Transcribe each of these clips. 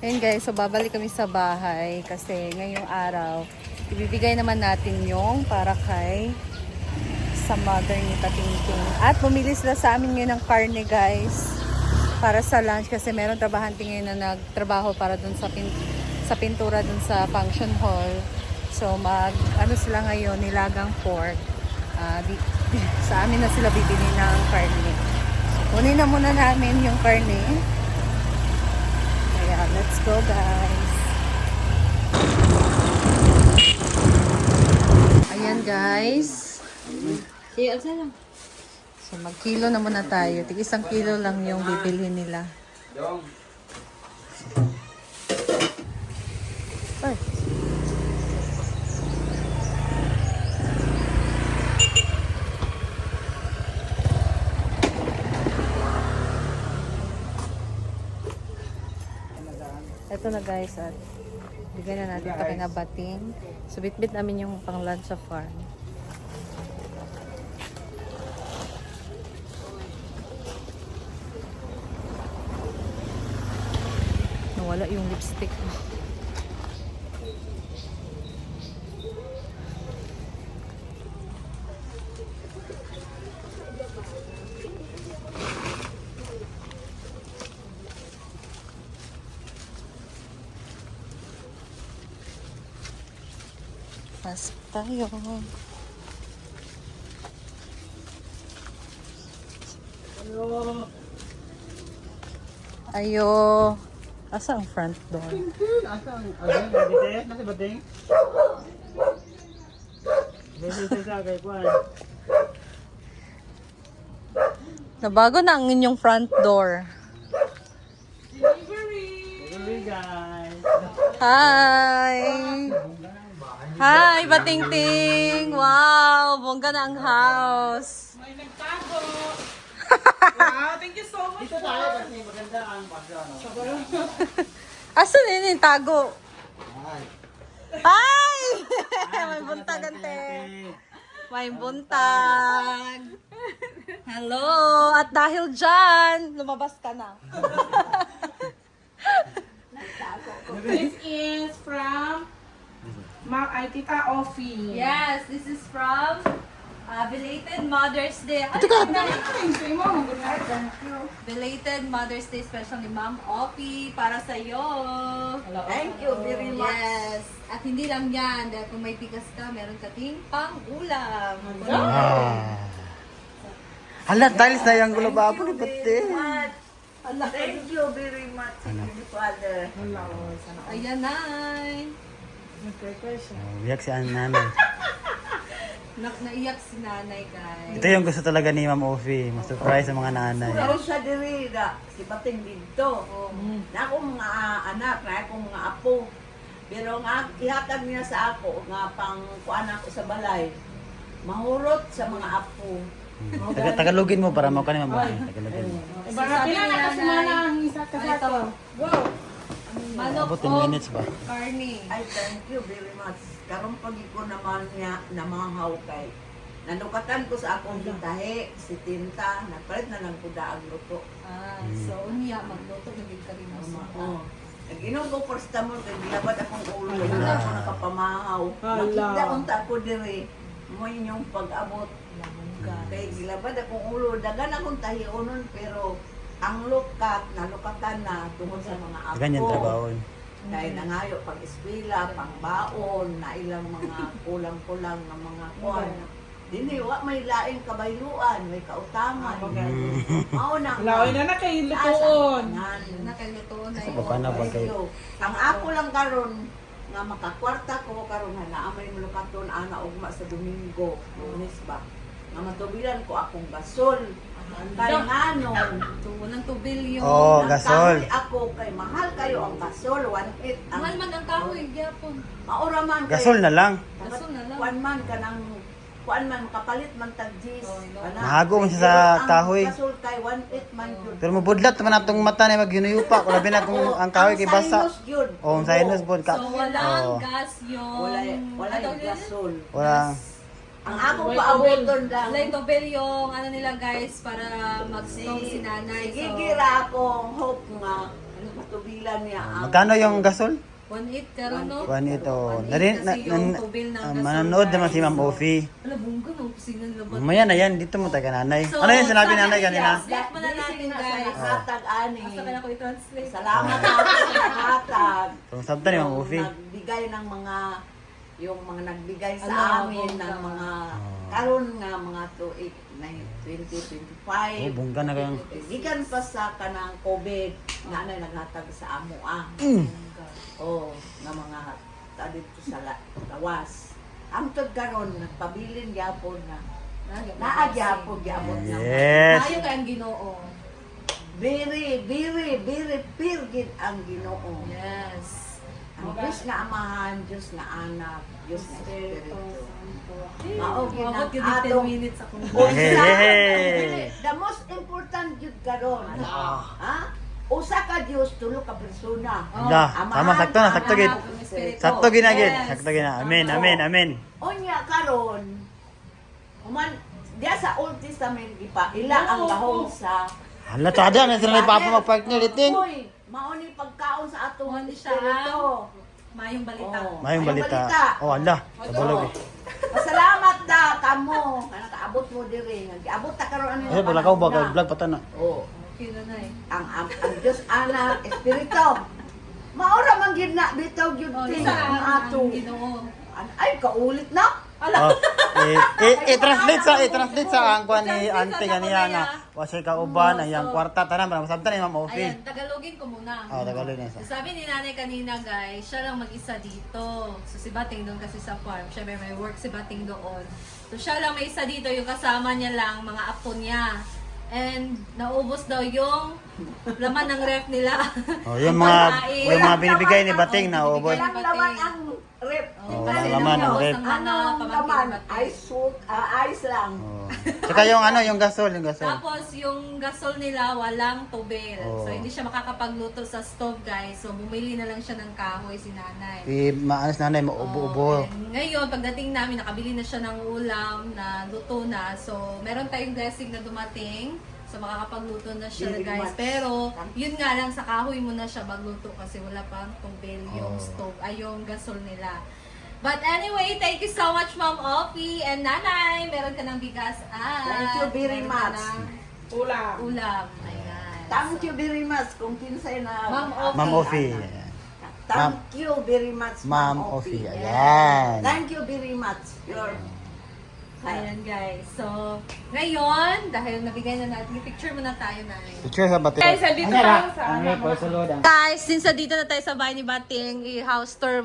Ayun guys, so babalik kami sa bahay kasi ngayong araw, ibibigay naman natin yung para kay sa mother ni Tatingting. At bumili sila sa amin ngayon ng karne guys para sa lunch kasi meron trabahante ngayon na nagtrabaho para dun sa pintura dun sa function hall. So ano sila ngayon, nilagang pork. Sa amin na sila bibili ng karne. Kunin na muna namin yung karne. Kaya let's go guys. Ayan guys. So mag-kilo na muna tayo. Tig isang kilo lang yung bibilhin nila. Ay. Ito na guys at bigyan na natin ito kay Bating. So bitbit namin yung pang lunch sa farm. Nawala yung lipstick. Pasok tayo. Ayo. Asa ang front door? Asa ang bading? Nasa bading? Bading sa kay Kwan. Nabago na ang inyong front door. Delivery guys. Hi! Hi, Batingting! Wow! Bongga na ang house. May nagtago. Wow, thank you so much. Dito tayo kasi maganda ang background. Asan yun yung tago? Ay. Hi! May buntag ante. May buntag. Hello! At dahil dyan, lumabas ka na. This is from Tita Offie. Yes, this is from belated Mother's Day. Ito ka! Thank you, Mom. Good night. Thank you. Belated Mother's Day special ni Ma'am Offie para sa iyo. Thank you very much. Yes. At hindi lang yan, dahil kung may pikas ka, meron ka ting pang-ulam. Hala, tiles na yung gulo ba? Apa ni pati? Thank you very much, Father. Ayan, Nay. Biyak si nanay. Naiyak si nanay, guys. Ito yung gusto talaga ni Ma'am Offie. Mas-surprise sa mga nanay. Pero sa diri da si Bating dito. Na akong mga anak, na akong mga apo. Pero nga ihatag niya sa ako nga pang kuan ako sa balay. Mahurot sa mga apo. Tagalogin mo para mo kanina Ma'am Offie. Tagalogin mo. Kailan na kasi mana ang isa ka sa to. Wow. Manok Abot 10 minutes ba? Carne. Ay, thank you very much. Karon pagi ko naman niya namahaw kay. Nanukatan ko sa akong gitahe, si Tinta, nagpalit na lang kuda ang luto. So, unya, magluto na din ka rin ng Oo. Nag-inom ko first time mo, kaya gilabad akong ulo. Wala ako nakapamahaw. Makita unta ko diri. Mo inyong pag-abot. Kaya gilabad akong ulo. Dagan akong tahionon, pero ang lukat, nalukatan na tungkol sa mga apo. Ganyan trabaho. Dahil nangayo pag eskwela, pang baon, na ilang mga kulang-kulang na mga kuwan. Dili, wa may laing kabayuan, may kautangan. Mao na. Laway na kay lutoon. Nakailuto na Sa yun. baka na ba kay... Ang ako lang karon nga makakwarta ko karon na may mulukaton ana ugma sa Domingo, Lunes ba. Nga matubilan ko akong gasol. Kay nganon, Unang tubil yung... Oh, gasol. nagkahoy ako kay mahal kayo ang gasol, 1.8 ang Mahal man ang kahoy, gyapon. maura man kay- Gasol na lang. Gasol na lang. Kuan man kanang kuan man kapalit man tag G's. Mahago man siya sa kahoy. Ang gasol kay 1.8 man yun. Pero mabudlat naman atong mata na maghinuyupa. Kung labi na kung ang kahoy kay basa. Ang sinus yun. Oh, ang sinus po. So, walang Oh. gas yung... Wala ano yung yun? gasol. Walang... Ang ako paaboton lang. Wala yung tubel yung ano nila guys para mag-stone si nanay. Sige, So, gira akong hope nga Matubilan niya ang... Magkano yung gasol? 1.8 karon no? Kuan ito. 1.8 kasi yung tubil ng gasol. Manonood naman si Ma'am Ofi. Ala, bunggo no, opisina labat. Mamaya na yan, dito mo tayo ka nanay. So, Ano yung sinabi sana nanay kanina? i-update mo na natin guys. Hatag ani. Basta ka na ko i-translate. Salamat ako sa naghatag. Kung sabta ni Ma'am Ofi. Nagbigay ng mga yung mga nagbigay sa Ano, amin ng bongga. mga karon nga mga 2025. Oh, bungga na kayang. Gikan pa sa kanang COVID nga na naghatag sa amo Oh, nga mga tadit ko sa lawas. Ang karon nagpabilin gyapon na naagyapon gyapon na. Yes. Mayo kayang Ginoo. Very pirgid ang Ginoo. Yes. Ang Diyos nga amahan, Diyos nga anak, Diyos nga espiritu. Mao gyud Mabot ang yun yung 10 atong minutes ako. Hey. the most important jud karon. Ha? Usa ka Dios, tulo ka persona. Da, tama sakto na, sakto gid. Sakto ginagid. Yes. Sakto gina. Amen, amen, amen. Unya karon, human diya sa Old Testament gipa ila ang lahong sa Hala, tada na sila ni Papa mag-partner itin. Uy, mao ni pagkaon sa atong Ano siya? espiritu. Mayong balita. Oh. Mayong balita. Oh, hala. Kabalog eh. Pasalamat da kamo. Kana kaabot mo diri. Nag-abot ta karon ano. Eh, balakaw ba? Vlog pa ta na. Oh. Okay na na eh. Ang Diyos anak espiritu. Maura man gid na bitaw gyud Oh, ting isa ang ato. ang Ginoo. Ay kaulit na. Oh, i-translate sa ang kuan ni auntie ganiya nga. Wasay ka uban ang iyang kwarta tanan para masabtan ni Ma'am Ofi. Ayan, Tagalogin ko muna. Oh, tagalog na sa. Sabi ni nanay kanina guys, siya lang mag-isa dito. So si Bating doon kasi sa farm. Siyempre may work si Bating doon. So siya lang may isa dito, yung kasama niya lang, mga apo niya. And naubos daw yung laman ng ref nila. Oh, yung mga binibigay ni Bating na ubod. Walang laman ang rep. Oh, walang laman ang ref. Anong laman? Ice lang. Oh. Tsaka yung yung gasol, yung gasol. Tapos yung gasol nila walang tubel. Oh. So hindi siya makakapagluto sa stove guys. So bumili na lang siya ng kahoy si nanay. Maanas nanay maubo-ubo. And ngayon, pagdating namin, nakabili na siya ng ulam na luto na. So, meron tayong blessing na dumating. So, makakapagluto na siya Very guys. much. Pero, yun nga lang, sa kahoy mo na siya magluto kasi wala pang tubel yung Oh. stove, ay yung gasol nila. But anyway, thank you so much Ma'am Ofi and Nanay. Meron ka ng bigas at Thank you very meron ka much. ng Ulam. ulam. Ayan. Thank you very much kung kinsay na. Ma'am Ofi. Ma'am Ofi. Thank you very much, Ma'am Ofi. Ayan. Thank you very much. Your Ayan guys. So, ngayon, dahil nabigay na natin, picture muna tayo na. Picture sa Bating. Guys, andito tayo sa Guys, since dito na tayo sa bahay ni Bating, i-house tour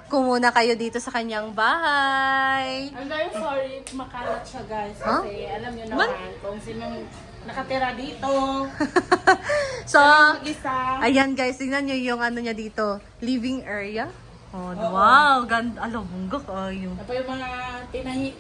ko muna kayo dito sa kanyang bahay. I'm very sorry, makalat siya guys. Huh? Kasi alam niyo naman kung sinong nakatira dito. So, Isa. ayan guys, tingnan nyo yung ano niya dito, living area. Oh, wow, ganda. Alam, bunga kayo. Ito yung mga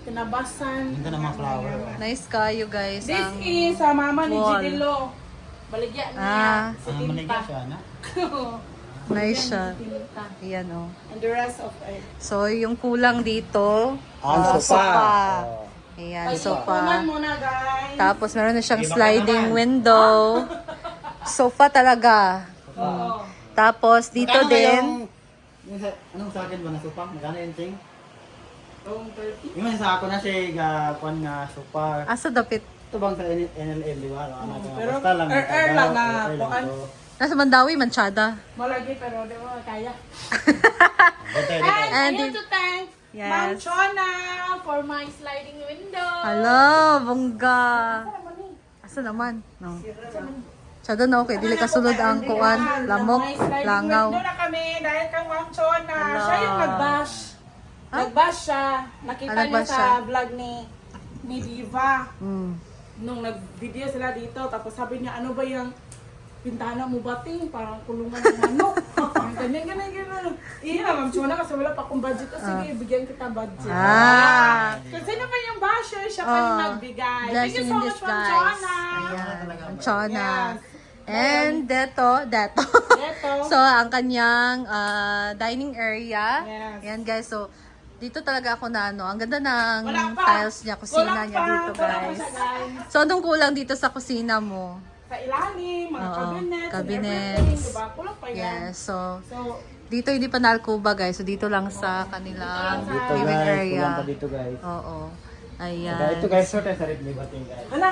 tinabasan. Ganda ng mga flower. Nice kayo guys. This Ang is sa mama ni wall. Gidilo. Baligyan Ah. niya si Tinta. na? nice siya. Tinta. Ayan oh. And the rest of it. So, yung kulang dito, Ang sofa. Ayan, Ay, sofa. tukunan muna guys. Tapos meron na siyang sliding window. Sofa talaga. Oo. Tapos dito din, Anong sa akin ba na sofa? Magkano yung ting? Yung 30. Yung sa ako na siya kuan nga sofa. asa dapit? Ito bang sa NLM, di ba? Pero Basta lang. air lang na kuan. Nasa Mandawi, Manchada. Malagi pero di mo kaya. And And I then- need to thank Yes. Ma'am Chona for my sliding window. Hello, bongga. Asa naman? No. Chada na okay, dili kasulod ang kuan, lamok, May sliding langaw. window na kami dahil kang Ma'am Chona. Hala. Siya yung nag-bash. Nag-bash siya. Nakita niya nag-bash sa siya? vlog ni Diva. Mm. Nung nag-video sila dito, tapos sabi niya, ano ba yung pintana mo Bating? Parang kulungan ng manok. Parang ganyan. Iya, Ma'am Chona, kasi wala pa akong budget. O sige, bigyan kita budget. Ah. Kung sino pa yung basher, siya pa yung nagbigay. Thank Blessing you so in much, Ma'am disguise. Chona. Ayan, ang Chona. Yes. And deto. Ito. So, ang kanyang dining area. Yes. Ayan guys, so dito talaga ako na ano, ang ganda ng Wala pa. tiles niya, kusina Kulang niya pa. dito Kulang pa guys. siya, guys. So, anong kulang dito sa kusina mo? sa ilalim, mga Oo, cabinets, and cabinets. everything, diba? Kulang pa yan. Yes, so So, dito hindi pa nalkuba guys. So dito lang sa kanilang Dito living guys, area. kulang pa dito guys. Oo. Ito Ayan. guys, short sa red libating guys. hala,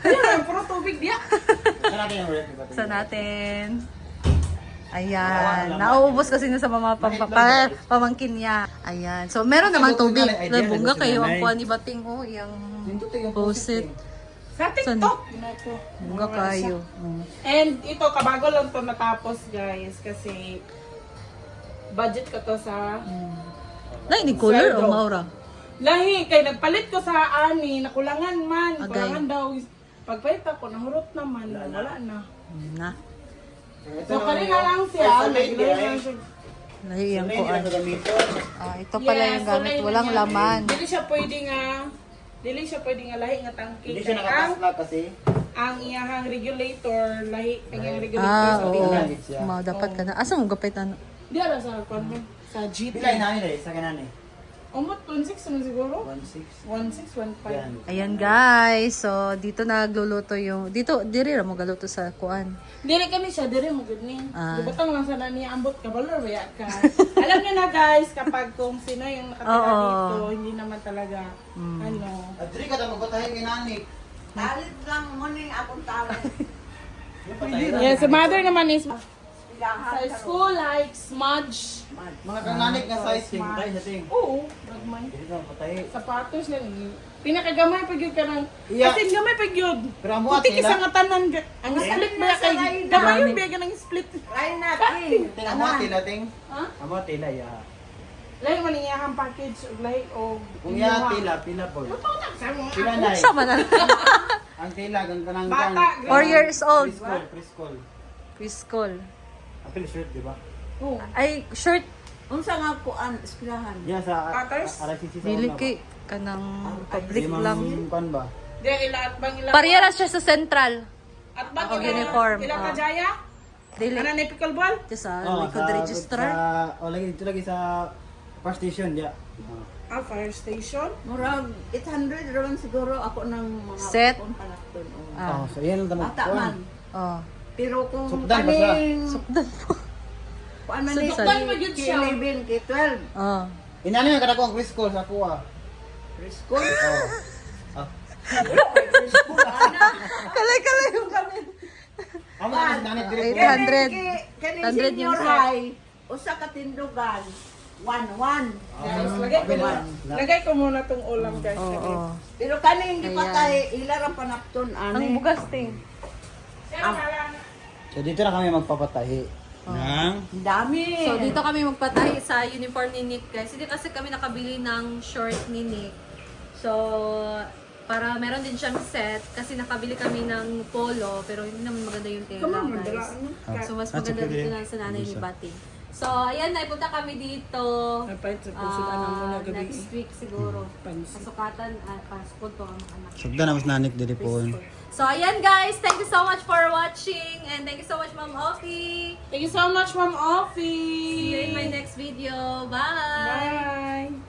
ayun, puro tubig diya. Saan natin yung red libating? Sa natin. Ayan. Nauubos kasi na sa mga pamangkin niya. Ayan. So, meron namang tubig. Nabungga kayo ang kuha ni Bating. Oh, yung posit. Sa TikTok. Bunga kayo. And ito, kabago lang to natapos guys. Kasi budget ko to sa Nay, ni color o Sweldo. maura? lahi. Kay nagpalit ko sa ani, nakulangan man. Agay. Kulangan daw. Pagpalit ako, nahurot naman. Wala na. Na. So, kanina lang siya. Naglagay lang siya. Lahi yung Hindi kuan. na gamito. Ah, ito pala yung gamit. Walang laman. Dili siya pwede nga lahi nga tangke. Hindi siya Kay nakatasla kasi. ang iyahang regulator, lahi kanyang regulator Ah, sa oo. bigas. Ma, dapat ka na. Asa mo gapit ano? Di ala sa kwan sa GT. Bilay na nila sa kanan eh. Umot 26 naman siguro. 1.6. 16, 15. Yan. Ayan guys. So, dito nagluluto yung... Dito, diri ra mo galuto sa kuan. Dili kami siya, dili mo good ni. Ah. Butang lang sa nani ambot ka balor baya ka. Alam niyo na guys, kapag kung sino yung nakatira Oo. dito, hindi naman talaga ano. Adri ka daw magbatahin kay nani. Talit lang mo ni akong talit. Yeah, si mother naman is Ilahan sa school like smudge. Mga kananik nga size ting tayo sa ting. Oo, gagmay. Dili ka patay. Sapatos lang. Pinakagamay pag yun ka ng... Iya. Kasi gamay pag yun. Pero amo Puti sila. ka nga tanan. Ang split ba kay... Gamay yung biya ng split. Try natin. Ting amo tila ting. Ha? Amo tila ya. Lahi man niya ang package. Lahi o... Kung ya tila pila po. Pila na. Sama na. Ang tila gan kanang Bata, 4 years old. Preschool. Preschool. Apil shirt di ba? Oo. Ay, shirt. Unsa nga kuan eskwelahan? Yan sa Paters? RCC sa Dili una ba? kay kanang public lang. Kan ba? Di, ilat bang ilat? Parehara siya sa central. At bang Ako uniform, Ilang ah. ka Jaya? Dili. Ano na pickleball? Ito sa Oh, likod registrar. lagi dito lagi sa first station ya. Fire station. Murag 800 ron siguro ako ng mga Set? kontakton. Ah. so yan lang Bata man. Oh. Pero kung Sukdan ba siya? Sukdan po. Kuan man ni Sukdan pa yun siya. K11, K12. Oh. Inano yung kada ko ang preschool sa kuha. Preschool. Oh. Kalay yung kami. Amo na nanit dire po. 800. Kani 100 yung senior set. high. Usa ka tindugan. 1-1. Guys, lagay ko muna tong ulam guys. Oo. Lagay. Oh, Pero kani hindi patay ila ra panapton Ang ani. bugas ting. Pero wala na. So dito na kami magpapatahi. Nang Dami. So dito kami magpatahi sa uniform ni Nick guys. Hindi kasi kami nakabili ng short ni Nick. So para meron din siyang set kasi nakabili kami ng polo pero hindi naman maganda yung tela Come on, guys. dala. So mas Ah, maganda sige. dito na sa nanay ni Bating. So ayan, naipunta kami dito. Napait sa pusulan ng muna gabi. Next week siguro. Pansi. Pasukatan, pasukot to ang anak. sugdan na mas nanik dire po. So ayan guys, thank you so much for watching and thank you so much Ma'am Oki. Thank you so much, Ma'am See you in my Offie. next video. Bye! Bye.